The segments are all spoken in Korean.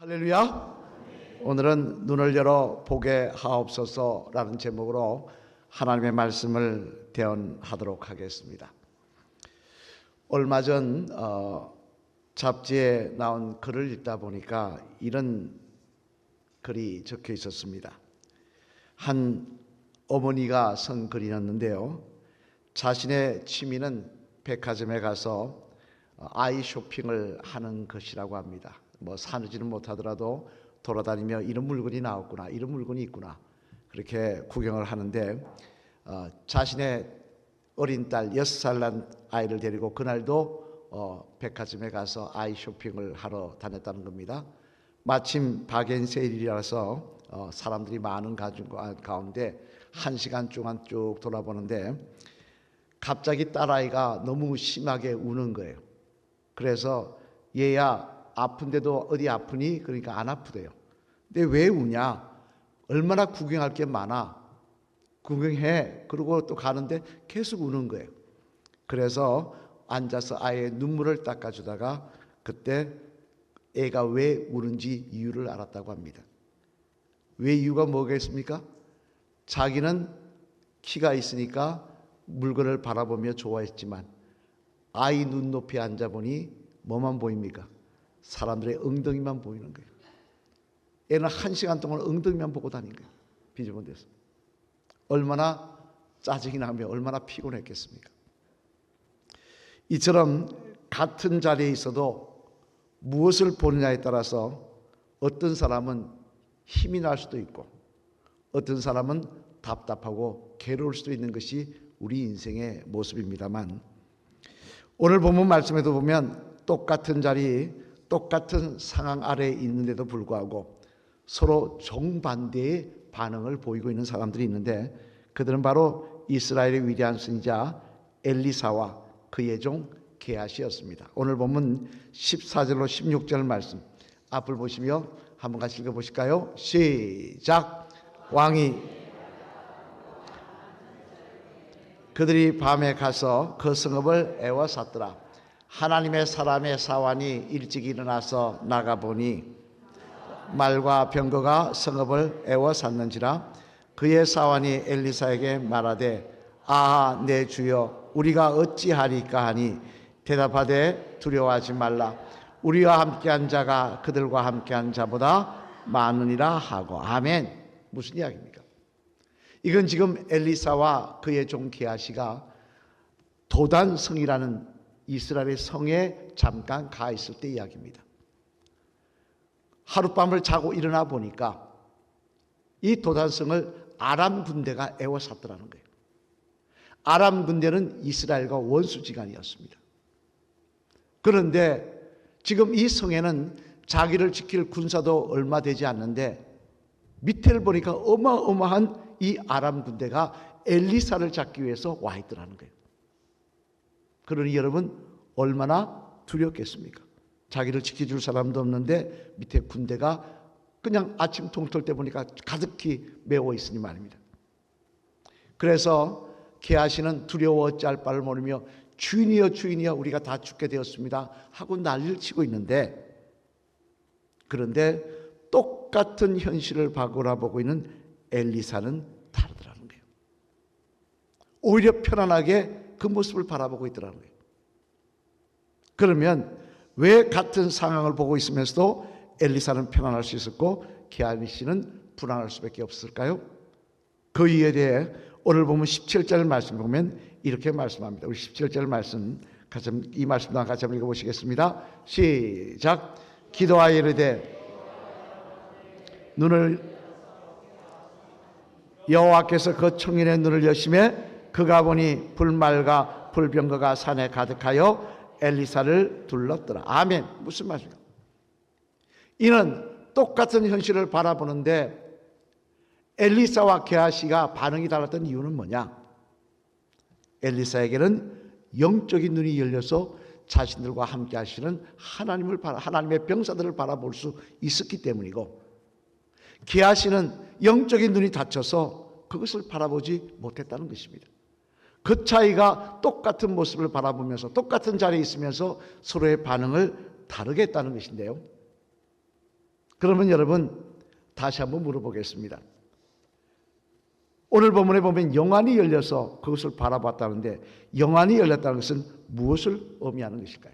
할렐루야. 오늘은 눈을 열어 보게 하옵소서라는 제목으로 하나님의 말씀을 대언하도록 하겠습니다. 얼마 전 잡지에 나온 글을 읽다 보니까 이런 글이 적혀 있었습니다. 한 어머니가 쓴 글이었는데요, 자신의 취미는 백화점에 가서 아이 쇼핑을 하는 것이라고 합니다. 사지는 못하더라도 돌아다니며 이런 물건이 나왔구나, 이런 물건이 있구나, 그렇게 구경을 하는데 자신의 어린 딸 6살 난 아이를 데리고 그날도 백화점에 가서 아이 쇼핑을 하러 다녔다는 겁니다. 마침 박앤세일이라서 사람들이 많은 가운데 1시간 동안 쭉 돌아보는데 갑자기 딸아이가 너무 심하게 우는 거예요. 그래서 얘야 아픈데도 어디 아프니? 그러니까 안 아프대요. 근데 왜 우냐? 얼마나 구경할 게 많아. 구경해. 그러고 또 가는데 계속 우는 거예요. 그래서 앉아서 아이의 눈물을 닦아주다가 그때 애가 왜 우는지 이유를 알았다고 합니다. 왜 이유가 뭐겠습니까? 자기는 키가 있으니까 물건을 바라보며 좋아했지만 아이 눈높이에 앉아보니 뭐만 보입니까? 사람들의 엉덩이만 보이는 거예요. 애는 1시간 동안 엉덩이만 보고 다닌 거예요. 비좁은 데서. 얼마나 짜증이 나며 얼마나 피곤했겠습니까? 이처럼 같은 자리에 있어도 무엇을 보느냐에 따라서 어떤 사람은 힘이 날 수도 있고 어떤 사람은 답답하고 괴로울 수도 있는 것이 우리 인생의 모습입니다만, 오늘 본문 말씀에도 보면 똑같은 자리, 똑같은 상황 아래에 있는데도 불구하고 서로 정반대의 반응을 보이고 있는 사람들이 있는데, 그들은 바로 이스라엘의 위대한 선지자 엘리사와 그의 종 게하시였습니다. 오늘 본문 14절로 16절 말씀 앞을 보시며 한번 같이 읽어보실까요? 시작. 왕이 그들이 밤에 가서 그 성읍을 에워쌌더라. 하나님의 사람의 사환이 일찍 일어나서 나가보니 말과 병거가 성읍을 에워쌌는지라. 그의 사환이 엘리사에게 말하되 아하 내 주여 우리가 어찌하리까 하니 대답하되 두려워하지 말라. 우리와 함께한 자가 그들과 함께한 자보다 많으니라 하고. 아멘. 무슨 이야기입니까? 이건 지금 엘리사와 그의 종 게하시가 도단성이라는 이스라엘의 성에 잠깐 가 있을 때 이야기입니다. 하룻밤을 자고 일어나 보니까 이 도단성을 아람 군대가 에워쌌더라는 거예요. 아람 군대는 이스라엘과 원수지간이었습니다. 그런데 지금 이 성에는 자기를 지킬 군사도 얼마 되지 않는데 밑에를 보니까 어마어마한 이 아람 군대가 엘리사를 잡기 위해서 와 있더라는 거예요. 그러니 여러분 얼마나 두렵겠습니까? 자기를 지켜줄 사람도 없는데 밑에 군대가 그냥 아침 동틀 때 보니까 가득히 메워 있으니 말입니다. 그래서 게하시는 두려워 어찌할 바를 모르며 주인이여 주인이여 우리가 다 죽게 되었습니다 하고 난리를 치고 있는데, 그런데 똑같은 현실을 바라보고 있는 엘리사는 다르더라는 거예요. 오히려 편안하게 그 모습을 바라보고 있더라는 거예요. 그러면 왜 같은 상황을 보고 있으면서도 엘리사는 편안할 수 있었고 게하시는 불안할 수밖에 없을까요? 그 이유에 대해 오늘 보면 17절 말씀 보면 이렇게 말씀합니다. 우리 17절 말씀 이 말씀도 같이 한번 읽어보시겠습니다. 시작. 기도하여 이르되 눈을 여호와께서 그 청년의 눈을 여심해 그가 보니 불말과 불병거가 산에 가득하여 엘리사를 둘렀더라. 아멘. 무슨 말입니까? 이는 똑같은 현실을 바라보는데 엘리사와 게하시가 반응이 달랐던 이유는 뭐냐? 엘리사에게는 영적인 눈이 열려서 자신들과 함께 하시는 하나님의 병사들을 바라볼 수 있었기 때문이고, 게하시는 영적인 눈이 닫혀서 그것을 바라보지 못했다는 것입니다. 그 차이가 똑같은 모습을 바라보면서 똑같은 자리에 있으면서 서로의 반응을 다르게 했다는 것인데요, 그러면 여러분 다시 한번 물어보겠습니다. 오늘 본문에 보면 영안이 열려서 그것을 바라봤다는데 영안이 열렸다는 것은 무엇을 의미하는 것일까요?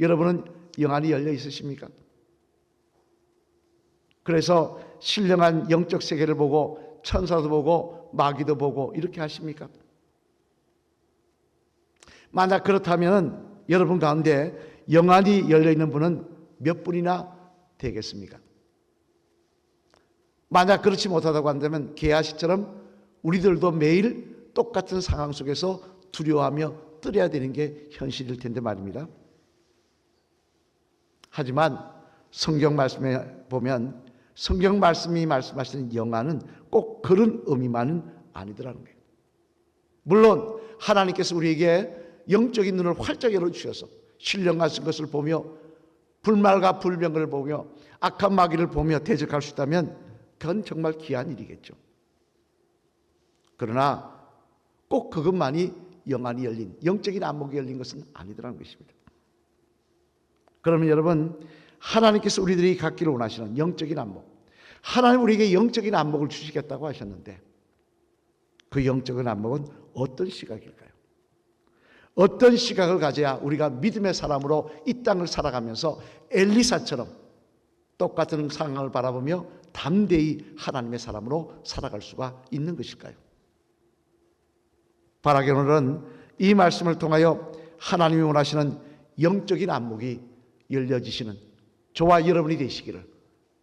여러분은 영안이 열려 있으십니까? 그래서 신령한 영적 세계를 보고 천사도 보고 마귀도 보고 이렇게 하십니까? 만약 그렇다면 여러분 가운데 영안이 열려 있는 분은 몇 분이나 되겠습니까? 만약 그렇지 못하다고 한다면 게하시처럼 우리들도 매일 똑같은 상황 속에서 두려워하며 떨어야 되는 게 현실일 텐데 말입니다. 하지만 성경 말씀에 보면 성경 말씀이 말씀하시는 영안은 꼭 그런 의미만은 아니더라는 거예요. 물론 하나님께서 우리에게 영적인 눈을 활짝 열어주셔서 신령한 것을 보며 불말과 불병을 보며 악한 마귀를 보며 대적할 수 있다면 그건 정말 귀한 일이겠죠. 그러나 꼭 그것만이 영안이 열린, 영적인 안목이 열린 것은 아니더라는 것입니다. 그러면 여러분, 하나님께서 우리들이 갖기를 원하시는 영적인 안목, 하나님 우리에게 영적인 안목을 주시겠다고 하셨는데 그 영적인 안목은 어떤 시각일까요? 어떤 시각을 가져야 우리가 믿음의 사람으로 이 땅을 살아가면서 엘리사처럼 똑같은 상황을 바라보며 담대히 하나님의 사람으로 살아갈 수가 있는 것일까요? 바라기 오늘은 이 말씀을 통하여 하나님이 원하시는 영적인 안목이 열려지시는 저와 여러분이 되시기를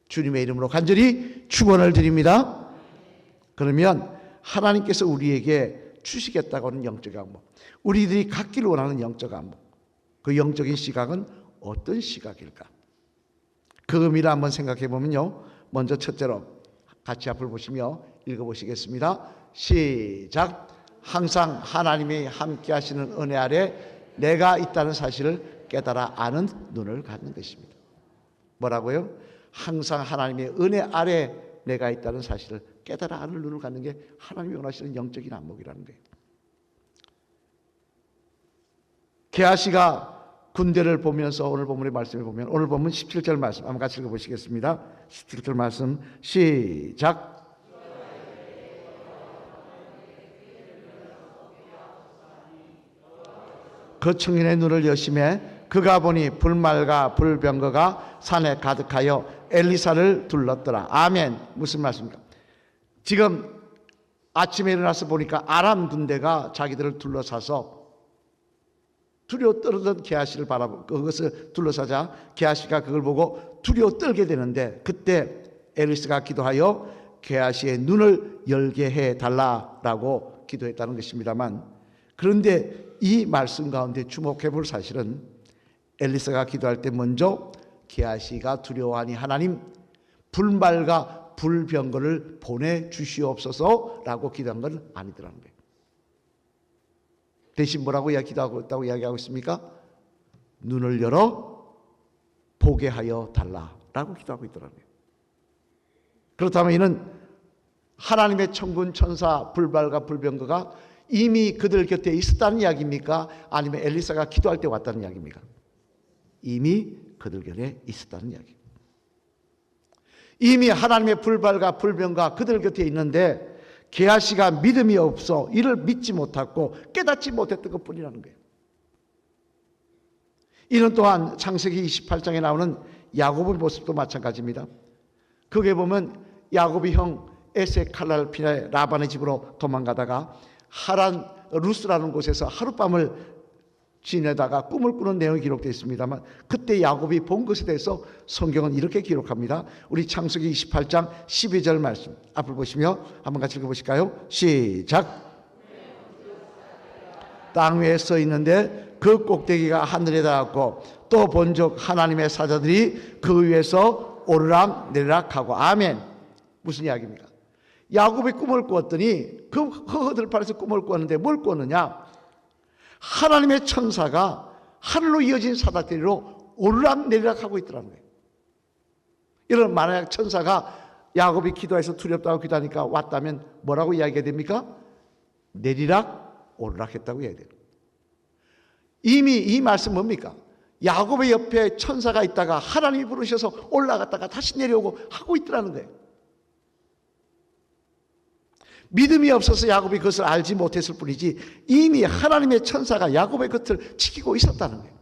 주님의 이름으로 간절히 축원을 드립니다. 그러면 하나님께서 우리에게 주시겠다고 하는 영적 안목, 우리들이 갖기를 원하는 영적 안목, 그 영적인 시각은 어떤 시각일까? 그 의미를 한번 생각해 보면요, 먼저 첫째로 같이 앞을 보시며 읽어보시겠습니다. 시작. 항상 하나님이 함께 하시는 은혜 아래 내가 있다는 사실을 깨달아 아는 눈을 갖는 것입니다. 뭐라고요? 항상 하나님의 은혜 아래 내가 있다는 사실을 깨달아 아는 눈을 갖는 게 하나님이 원하시는 영적인 안목이라는 거예요. 게하시가 군대를 보면서 오늘 본문의 말씀을 보면 오늘 본문 17절 말씀 한번 같이 읽어보시겠습니다. 17절 말씀 시작. 그 청년의 눈을 여심해 그가 보니 불말과 불병거가 산에 가득하여 엘리사를 둘렀더라. 아멘. 무슨 말씀입니까? 지금 아침에 일어나서 보니까 아람 군대가 자기들을 둘러싸서 두려워 떨던 게하시를 바라보고 그것을 둘러싸자 게하시가 그걸 보고 두려워 떨게 되는데 그때 엘리사가 기도하여 게하시의 눈을 열게 해달라라고 기도했다는 것입니다만, 그런데 이 말씀 가운데 주목해 볼 사실은 엘리사가 기도할 때 먼저 게하시가 두려워하니 하나님 불말과 불병거를 보내주시옵소서라고 기도한 건 아니더라는 거예요. 대신 뭐라고 기도하고 있다고 이야기하고 있습니까? 눈을 열어 보게 하여 달라라고 기도하고 있더라고요. 그렇다면 이는 하나님의 천군 천사 불발과 불병거가 이미 그들 곁에 있었다는 이야기입니까? 아니면 엘리사가 기도할 때 왔다는 이야기입니까? 이미 그들 곁에 있었다는 이야기. 이미 하나님의 불발과 불병거가 그들 곁에 있는데 게하시가 믿음이 없어 이를 믿지 못했고 깨닫지 못했던 것뿐이라는 거예요. 이는 또한 창세기 28장에 나오는 야곱의 모습도 마찬가지입니다. 거기에 보면 야곱이 형 에세 칼랄피의 라반의 집으로 도망가다가 하란 루스라는 곳에서 하룻밤을 지내다가 꿈을 꾸는 내용이 기록되어 있습니다만, 그때 야곱이 본 것에 대해서 성경은 이렇게 기록합니다. 우리 창세기 28장 12절 말씀 앞을 보시며 한번 같이 읽어보실까요? 시작. 땅 위에 써 있는데 그 꼭대기가 하늘에 닿았고 또 본즉 하나님의 사자들이 그 위에서 오르락 내리락 하고. 아멘. 무슨 이야기입니까? 야곱이 꿈을 꾸었더니 그 허허들판에서 꿈을 꾸었는데 뭘 꾸었느냐? 하나님의 천사가 하늘로 이어진 사다리로 오르락 내리락 하고 있더라는 거예요. 이런 만약 천사가 야곱이 기도해서 두렵다고 기도하니까 왔다면 뭐라고 이야기해야 됩니까? 내리락 오르락 했다고 해야 돼요. 이미 이 말씀 뭡니까? 야곱의 옆에 천사가 있다가 하나님이 부르셔서 올라갔다가 다시 내려오고 하고 있더라는 거예요. 믿음이 없어서 야곱이 그것을 알지 못했을 뿐이지 이미 하나님의 천사가 야곱의 곁을 지키고 있었다는 거예요.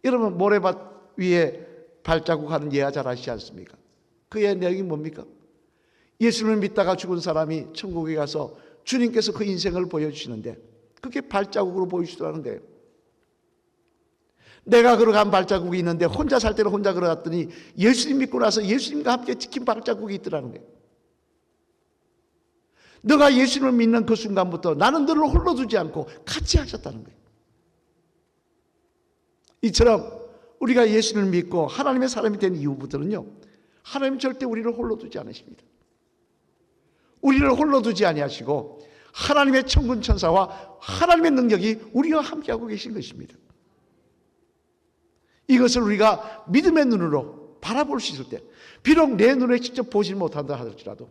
여러분, 모래밭 위에 발자국하는 예화 잘 아시지 않습니까? 그의 내용이 뭡니까? 예수님을 믿다가 죽은 사람이 천국에 가서 주님께서 그 인생을 보여주시는데 그게 발자국으로 보여주시더라는 거예요. 내가 걸어간 발자국이 있는데 혼자 살 때는 혼자 걸어갔더니 예수님 믿고 나서 예수님과 함께 찍힌 발자국이 있더라는 거예요. 너가 예수님을 믿는 그 순간부터 나는 너를 홀로 두지 않고 같이 하셨다는 거예요. 이처럼 우리가 예수님을 믿고 하나님의 사람이 된 이후부터는요, 하나님 절대 우리를 홀로 두지 않으십니다. 우리를 홀로 두지 아니하시고 하나님의 천군 천사와 하나님의 능력이 우리와 함께하고 계신 것입니다. 이것을 우리가 믿음의 눈으로 바라볼 수 있을 때, 비록 내 눈에 직접 보지 못한다 하더라도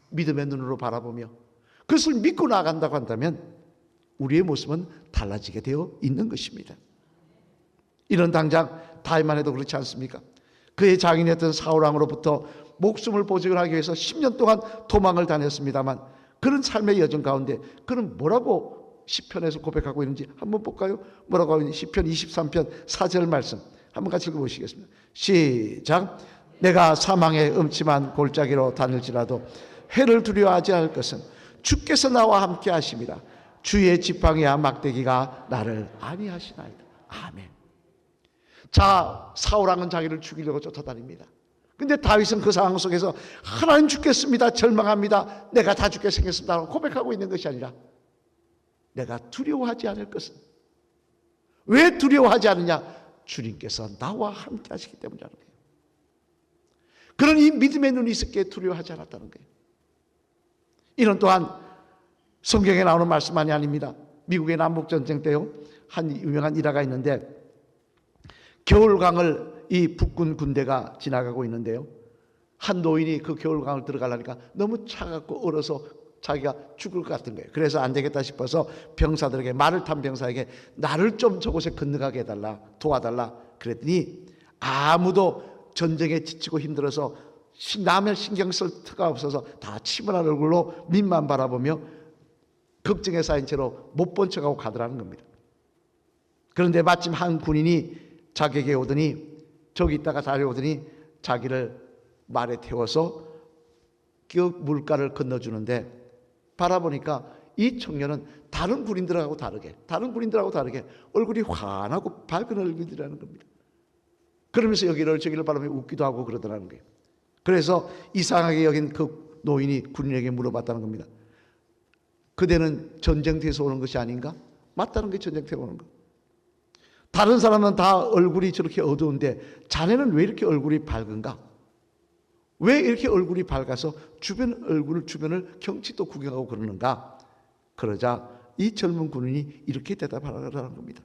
믿음의 눈으로 바라보며 그것을 믿고 나아간다고 한다면 우리의 모습은 달라지게 되어 있는 것입니다. 이런 당장 다윗만 해도 그렇지 않습니까? 그의 장인이었던 사울왕으로부터 목숨을 보존하기 위해서 10년 동안 도망을 다녔습니다만 그런 삶의 여정 가운데 그는 뭐라고 시편에서 고백하고 있는지 한번 볼까요? 뭐라고 하고 있는지 시편 23편 4절 말씀 한번 같이 읽어보시겠습니다. 시작. 내가 사망의 음침한 골짜기로 다닐지라도 해를 두려워하지 않을 것은 주께서 나와 함께 하심이라. 주의 지팡이와 막대기가 나를 안위하시나이다. 아멘. 자, 사울왕은 자기를 죽이려고 쫓아다닙니다. 근데 다윗은 그 상황 속에서 하나님 죽겠습니다, 절망합니다, 내가 다 죽게 생겼습니다 라고 고백하고 있는 것이 아니라 내가 두려워하지 않을 것은, 왜 두려워하지 않느냐? 주님께서 나와 함께 하시기 때문이라는 거예요. 그런 이 믿음의 눈이 있었기에 두려워하지 않았다는 거예요. 이는 또한 성경에 나오는 말씀만이 아닙니다. 미국의 남북전쟁 때요, 한 유명한 일화가 있는데 겨울강을 이 북군 군대가 지나가고 있는데요, 한 노인이 그 겨울강을 들어가려니까 너무 차갑고 얼어서 자기가 죽을 것 같은 거예요. 그래서 안 되겠다 싶어서 병사들에게, 말을 탄 병사에게 나를 좀 저곳에 건너가게 해달라, 도와달라 그랬더니 아무도 전쟁에 지치고 힘들어서 남의 신경 쓸 터가 없어서 다 침울한 얼굴로 밑만 바라보며 걱정에 쌓인 채로 못 본 척하고 가더라는 겁니다. 그런데 마침 한 군인이 자기에게 오더니, 저기 있다가 달려오더니 자기를 말에 태워서 그 물가를 건너주는데 바라보니까 이 청년은 다른 군인들하고 다르게 얼굴이 환하고 밝은 얼굴이라는 겁니다. 그러면서 여기를 저기를 바라보며 웃기도 하고 그러더라는 거예요. 그래서 이상하게 여긴 그 노인이 군인에게 물어봤다는 겁니다. 그대는 전쟁터에서 오는 것이 아닌가? 맞다는 게 전쟁터에 오는 거. 다른 사람은 다 얼굴이 저렇게 어두운데 자네는 왜 이렇게 얼굴이 밝은가? 왜 이렇게 얼굴이 밝아서 주변을 경치도 구경하고 그러는가? 그러자 이 젊은 군인이 이렇게 대답하라는 겁니다.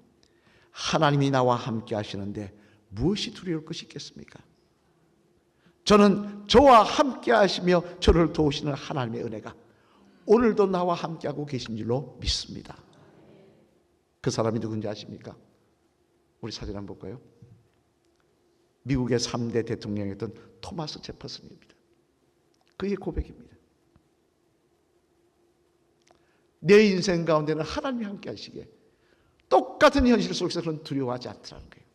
하나님이 나와 함께 하시는데 무엇이 두려울 것이 있겠습니까? 저는 저와 함께 하시며 저를 도우시는 하나님의 은혜가 오늘도 나와 함께하고 계신 줄로 믿습니다. 그 사람이 누군지 아십니까? 우리 사진 한번 볼까요? 미국의 3대 대통령이었던 토마스 제퍼슨입니다. 그의 고백입니다. 내 인생 가운데는 하나님이 함께 하시기에 똑같은 현실 속에서 그런 두려워하지 않더라는 거예요.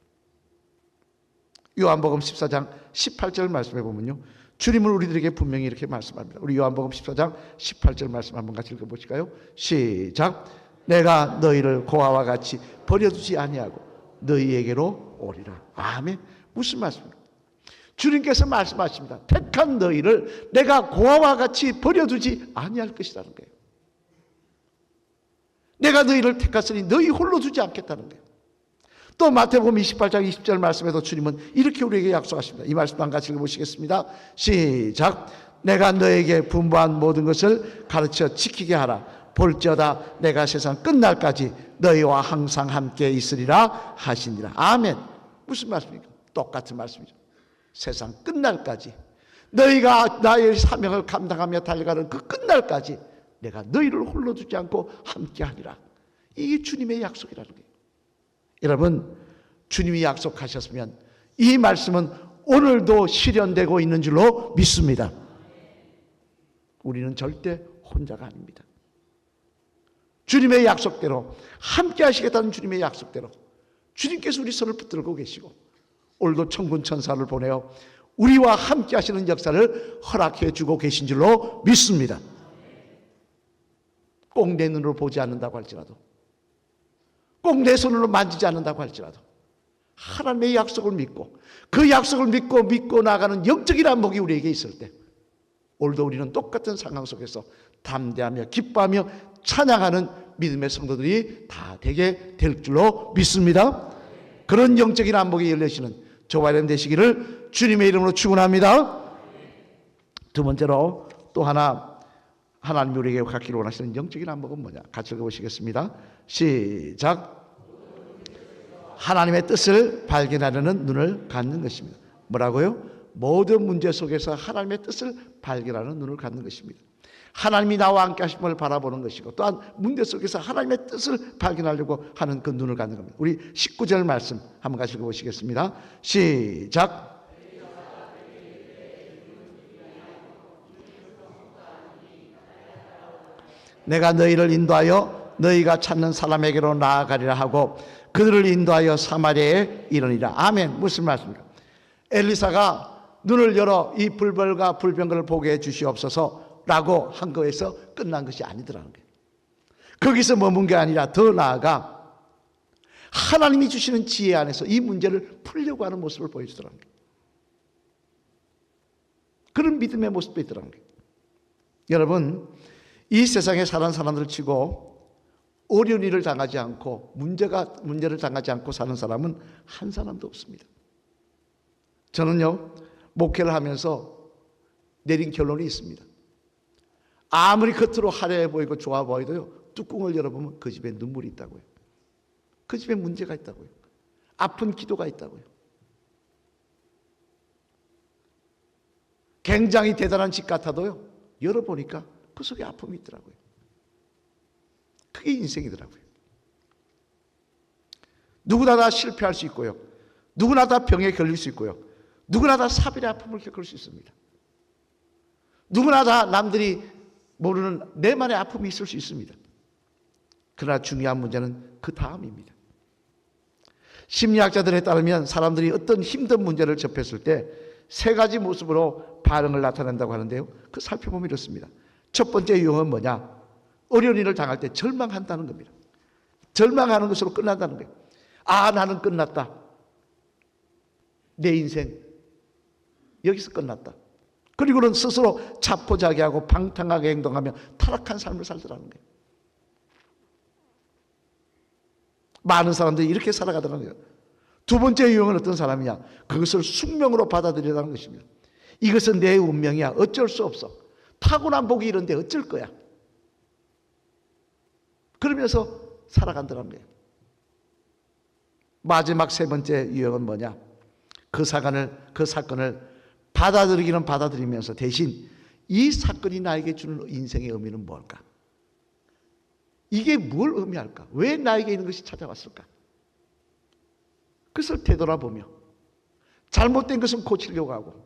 요한복음 14장 18절 말씀해 보면요, 주님은 우리들에게 분명히 이렇게 말씀합니다. 우리 요한복음 14장 18절 말씀 한번 같이 읽어보실까요? 시작. 내가 너희를 고아와 같이 버려두지 아니하고 너희에게로 오리라. 아멘. 무슨 말씀입니까? 주님께서 말씀하십니다. 택한 너희를 내가 고아와 같이 버려두지 아니할 것이라는 거예요. 내가 너희를 택했으니 너희 홀로 두지 않겠다는 거예요. 또 마태복음 28장 20절 말씀에도 주님은 이렇게 우리에게 약속하십니다. 이 말씀 한 같이 읽어보시겠습니다. 시작. 내가 너에게 분부한 모든 것을 가르쳐 지키게 하라. 볼지어다 내가 세상 끝날까지 너희와 항상 함께 있으리라 하시니라. 아멘. 무슨 말씀입니까? 똑같은 말씀이죠. 세상 끝날까지 너희가 나의 사명을 감당하며 달려가는 그 끝날까지 내가 너희를 홀로 두지 않고 함께 하리라. 이게 주님의 약속이라는 거예요. 여러분, 주님이 약속하셨으면 이 말씀은 오늘도 실현되고 있는 줄로 믿습니다. 우리는 절대 혼자가 아닙니다. 주님의 약속대로, 함께 하시겠다는 주님의 약속대로 주님께서 우리 손을 붙들고 계시고 오늘도 천군 천사를 보내어 우리와 함께 하시는 역사를 허락해 주고 계신 줄로 믿습니다. 꼭 내 눈으로 보지 않는다고 할지라도, 꼭 내 손으로 만지지 않는다고 할지라도 하나님의 약속을 믿고 그 약속을 믿고 나가는 영적인 안목이 우리에게 있을 때 오늘도 우리는 똑같은 상황 속에서 담대하며 기뻐하며 찬양하는 믿음의 성도들이 다 되게 될 줄로 믿습니다. 그런 영적인 안목이 열리시는 저와 여러분 되시기를 주님의 이름으로 축원합니다. 두 번째로 또 하나 하나님이 우리에게 갖기를 원하시는 영적인 안목은 뭐냐? 같이 읽어보시겠습니다. 시작. 하나님의 뜻을 발견하려는 눈을 갖는 것입니다. 뭐라고요? 모든 문제 속에서 하나님의 뜻을 발견하는 눈을 갖는 것입니다. 하나님이 나와 함께 하심을 바라보는 것이고 또한 문제 속에서 하나님의 뜻을 발견하려고 하는 그 눈을 갖는 겁니다. 우리 19절 말씀 한번 같이 읽어보시겠습니다. 시작. 내가 너희를 인도하여 너희가 찾는 사람에게로 나아가리라 하고 그들을 인도하여 사마리아에 이르니라. 아멘. 무슨 말씀입니까? 엘리사가 눈을 열어 이 불벌과 불병거를 보게 해 주시옵소서 라고 한 거에서 끝난 것이 아니더라는 거예요. 거기서 머문 게 아니라 더 나아가 하나님이 주시는 지혜 안에서 이 문제를 풀려고 하는 모습을 보여주더라는 거예요. 그런 믿음의 모습도 있더라는 거예요. 여러분, 이 세상에 사는 사람들 치고 어려운 일을 당하지 않고 문제를 당하지 않고 사는 사람은 한 사람도 없습니다. 저는요, 목회를 하면서 내린 결론이 있습니다. 아무리 겉으로 화려해 보이고 좋아 보이도요, 뚜껑을 열어보면 그 집에 눈물이 있다고요. 그 집에 문제가 있다고요. 아픈 기도가 있다고요. 굉장히 대단한 집 같아도요, 열어보니까 그 속에 아픔이 있더라고요. 그게 인생이더라고요. 누구나 다 실패할 수 있고요. 누구나 다 병에 걸릴 수 있고요. 누구나 다 사별의 아픔을 겪을 수 있습니다. 누구나 다 남들이 모르는 내만의 아픔이 있을 수 있습니다. 그러나 중요한 문제는 그 다음입니다. 심리학자들에 따르면 사람들이 어떤 힘든 문제를 접했을 때 세 가지 모습으로 반응을 나타낸다고 하는데요. 그 살펴보면 이렇습니다. 첫 번째 유형은 뭐냐? 어려운 일을 당할 때 절망한다는 겁니다. 절망하는 것으로 끝난다는 거예요. 아, 나는 끝났다. 내 인생 여기서 끝났다. 그리고는 스스로 자포자기하고 방탕하게 행동하며 타락한 삶을 살더라는 거예요. 많은 사람들이 이렇게 살아가더라는 거예요. 두 번째 유형은 어떤 사람이냐? 그것을 숙명으로 받아들이라는 것입니다. 이것은 내 운명이야. 어쩔 수 없어. 타고난 복이 이런데 어쩔 거야. 그러면서 살아간다는 거예요. 마지막 세 번째 유형은 뭐냐? 그 사건을 받아들이기는 받아들이면서 대신 이 사건이 나에게 주는 인생의 의미는 뭘까? 이게 뭘 의미할까? 왜 나에게 이런 것이 찾아왔을까? 그것을 되돌아보며 잘못된 것은 고치려고 하고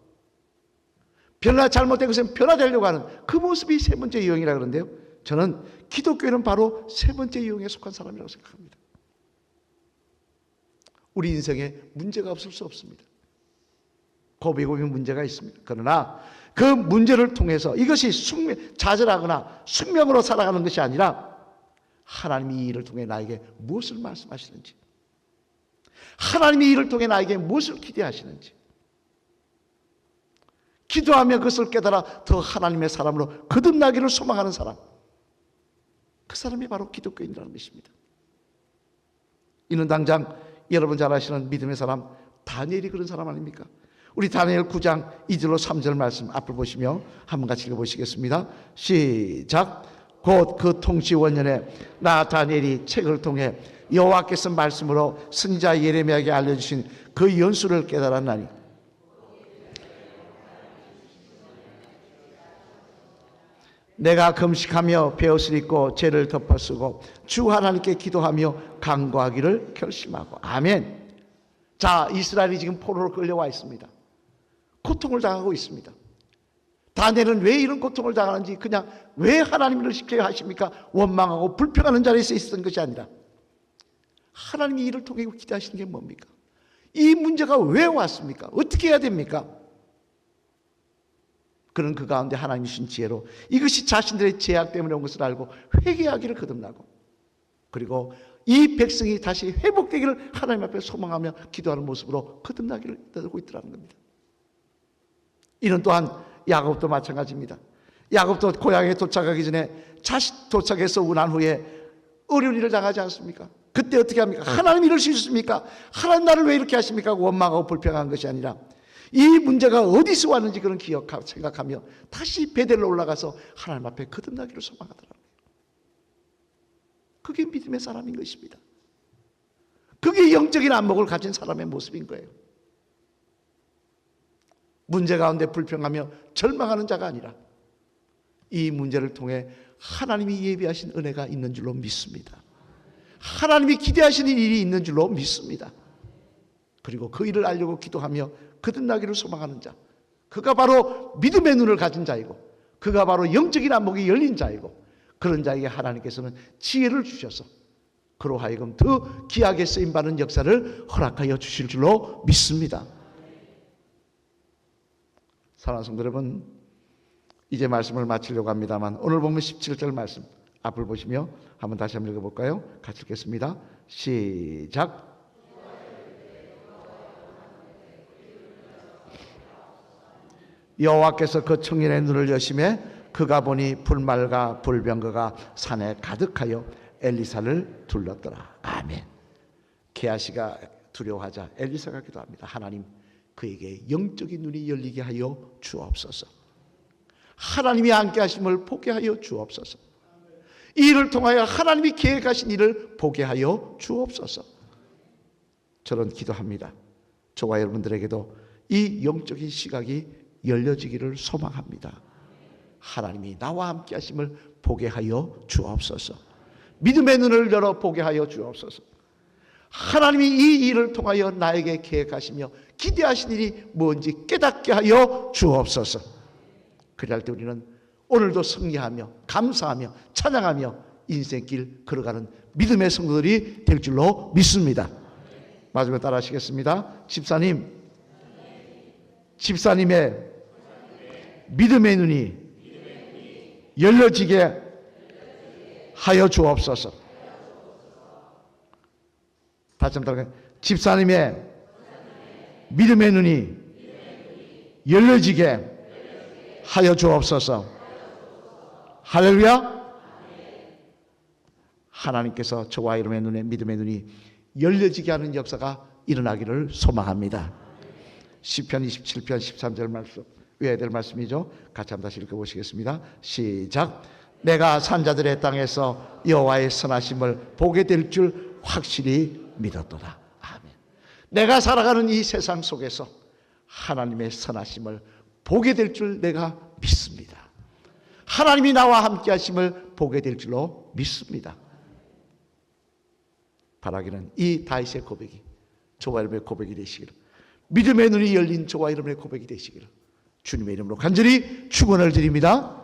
잘못된 것은 변화되려고 하는 그 모습이 세 번째 유형이라 그러는데요. 저는 기독교는 바로 세 번째 유형에 속한 사람이라고 생각합니다. 우리 인생에 문제가 없을 수 없습니다. 고비고비 문제가 있습니다. 그러나 그 문제를 통해서 이것이 좌절하거나 숙명으로 살아가는 것이 아니라 하나님이 이 일을 통해 나에게 무엇을 말씀하시는지, 하나님이 이 일을 통해 나에게 무엇을 기대하시는지 기도하며 그것을 깨달아 더 하나님의 사람으로 거듭나기를 소망하는 사람, 그 사람이 바로 기독교인이라는 것입니다. 이는 당장 여러분 잘 아시는 믿음의 사람 다니엘이 그런 사람 아닙니까? 우리 다니엘 9장 2절로 3절 말씀 앞을 보시며 한번 같이 읽어보시겠습니다. 시작. 곧 그 통치원년에 나 다니엘이 책을 통해 여호와께서 말씀으로 선지자 예레미야에게 알려주신 그 연수를 깨달았나니 내가 금식하며 베옷을 입고 죄를 덮어쓰고 주 하나님께 기도하며 간구하기를 결심하고. 아멘. 자, 이스라엘이 지금 포로로 끌려와 있습니다. 고통을 당하고 있습니다. 다니엘은 왜 이런 고통을 당하는지, 그냥 왜 하나님을 지켜야 하십니까? 원망하고 불평하는 자리에서 있었던 것이 아니라 하나님이 이를 통해 기대하시는 게 뭡니까? 이 문제가 왜 왔습니까? 어떻게 해야 됩니까? 그는 그 가운데 하나님이 주신 지혜로 이것이 자신들의 죄악 때문에 온 것을 알고 회개하기를 거듭나고, 그리고 이 백성이 다시 회복되기를 하나님 앞에 소망하며 기도하는 모습으로 거듭나기를 기다리고 있더라는 겁니다. 이는 또한 야곱도 마찬가지입니다. 야곱도 고향에 도착하기 전에 자식 도착해서 운한 후에 어려운 일을 당하지 않습니까? 그때 어떻게 합니까? 하나님 이럴 수 있습니까? 하나님 나를 왜 이렇게 하십니까? 원망하고 불평한 것이 아니라 이 문제가 어디서 왔는지 그런 기억하고 생각하며 다시 베델로 올라가서 하나님 앞에 거듭나기를 소망하더라고요. 그게 믿음의 사람인 것입니다. 그게 영적인 안목을 가진 사람의 모습인 거예요. 문제 가운데 불평하며 절망하는 자가 아니라 이 문제를 통해 하나님이 예비하신 은혜가 있는 줄로 믿습니다. 하나님이 기대하시는 일이 있는 줄로 믿습니다. 그리고 그 일을 알려고 기도하며 거듭나기를 소망하는 자, 그가 바로 믿음의 눈을 가진 자이고, 그가 바로 영적인 안목이 열린 자이고, 그런 자에게 하나님께서는 지혜를 주셔서 그로 하여금 더 귀하게 쓰임받는 역사를 허락하여 주실 줄로 믿습니다. 사랑하는 성도 여러분, 이제 말씀을 마치려고 합니다만 오늘 보면 17절 말씀 앞을 보시며 한번 다시 한번 읽어볼까요? 같이 읽겠습니다. 시작. 여호와께서 그 청년의 눈을 여심해 그가 보니 불말과 불병거가 산에 가득하여 엘리사를 둘렀더라. 아멘. 게하시가 두려워하자 엘리사가 기도합니다. 하나님, 그에게 영적인 눈이 열리게 하여 주옵소서. 하나님이 함께 하심을 보게 하여 주옵소서. 이 일을 통하여 하나님이 계획하신 일을 보게 하여 주옵소서. 저는 기도합니다. 저와 여러분들에게도 이 영적인 시각이 열려지기를 소망합니다. 하나님이 나와 함께 하심을 보게 하여 주옵소서. 믿음의 눈을 열어 보게 하여 주옵소서. 하나님이 이 일을 통하여 나에게 계획하시며 기대하신 일이 뭔지 깨닫게 하여 주옵소서. 그럴 때 우리는 오늘도 승리하며 감사하며 찬양하며 인생길 걸어가는 믿음의 성도들이 될 줄로 믿습니다. 마지막에 따라 하시겠습니다. 집사님의 믿음의 눈이 열려지게 하여 주옵소서. 다시 한번 집사님의 믿음의 눈이 열려지게 하여 주옵소서. 할렐루야. 하나님께서 저와 여러분의 눈에 믿음의 눈이 열려지게 하는 역사가 일어나기를 소망합니다. 시편 27편 13절 말씀, 외워야 될 말씀이죠. 같이 한번 다시 읽어보시겠습니다. 시작. 내가 산자들의 땅에서 여호와의 선하심을 보게 될 줄 확실히 믿었도다. 아멘. 내가 살아가는 이 세상 속에서 하나님의 선하심을 보게 될 줄 내가 믿습니다. 하나님이 나와 함께 하심을 보게 될 줄로 믿습니다. 바라기는 이 다윗의 고백이 저와 여러분의 고백이 되시기를, 믿음의 눈이 열린 저와 여러분의 고백이 되시기를 주님의 이름으로 간절히 축원을 드립니다.